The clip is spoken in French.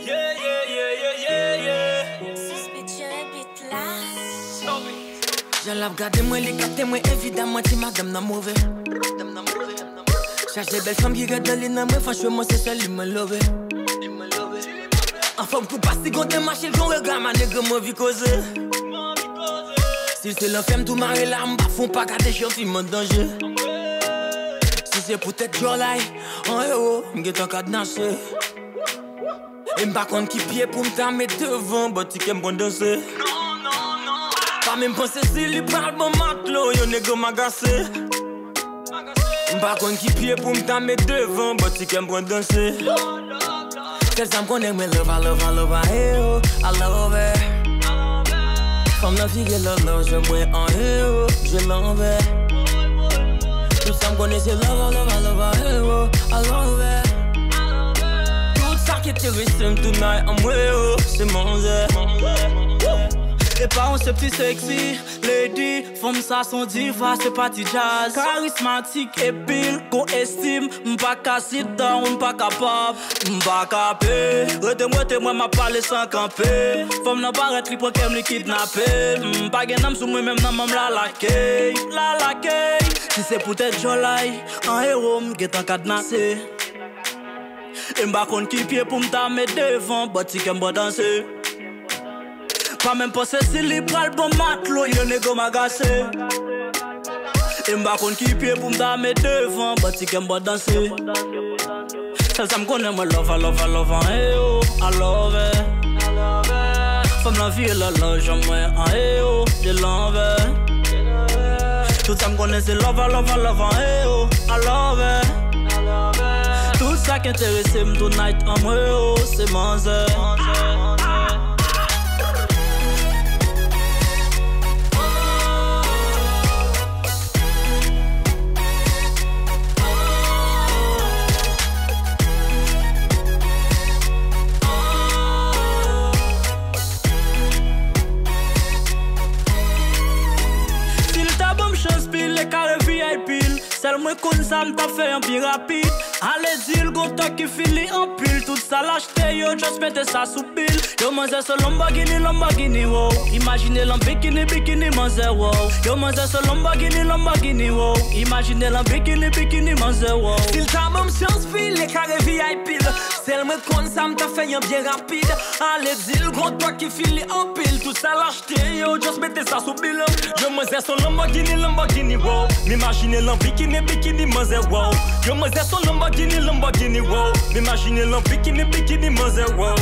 Yeah. Je l'ai regardé, moi, les captés, moi, évidemment, c'est madame n'a mauvais. Cherche les belles femmes qui regardent les noms, franchement, c'est celle qui me love. En forme pour passer contre ma chérie, qu'on regarde ma nègre, moi, vie causer. Si c'est la femme, tout marre là, m'bas font pas garder chien, film en danger. Si c'est peut-être Jolai, en héros, m'guette en cadenassé. Et m'pas contre qui pied pour m't'amener devant, bâti qu'elle me danser. Pas même penser si lui parle bon matelot, yo nègre m'agacer. M'pas contre qui pied pour m't'amener devant, bâti qu'elle me danser. Celle ça m'connect, mais love, I love her. Comme la fille qui love, je bois en héros, je l'envers. Tout ça m'connait, c'est love, I love her. Tout ça qui t'érisse tonight, I'm héros, c'est mon zè. Et pas on c'est plus sexy, lady, femme ça son diva, c'est parti jazz. Charismatique et pile, qu'on estime, m'pas casser dedans, m'pas capable, m'pas capé. Rete-moi, m'a parlé sans camper. Femme n'a pas arrêté, li pour qu'elle me kidnapper. M'pas gen nam sou moi même nan m'm la lakey. Si c'est peut-être Jolai, un héros m'get en cadenassé. Et m'pas kon qui pied pour m't'amener devant, bâti qu'elle me danser. Pas même penser si li pral bon matelot, yo nègre m'agacer. Et m'ba kon qui pied pour m'dame devant, bâti qu'elle me danser. Celle ça m'connait, moi love, I love her. Femme la vie, la loge, moi en héros, je l'envers. Tout ça m'connait, c'est love, I love her. Tout ça qui intéresse tonight, en moi, c'est mon zè. Celle moi comme ça m't'a fait un peu rapide. Allez dire go toi qui fili en pile. Tout ça l'acheter yo just mette ça sous pile. Yo manze ce Lamborghini wow. Imaginez bikini manze wow. Yo manze ce Lamborghini wow. Imaginez bikini manze wow. S'il t'a même chance pile les carrés VIP. Celle moi comme ça m't'a fait un bien rapide. Allez dire go toi qui fili en pile. Tout ça l'acheter yo just mette ça sous pile. Yo manze ce Lamborghini wow. M'imaginez bikini manze wow. Yo manze ce Lamborghini wow. M'imaginez bikini manze wow.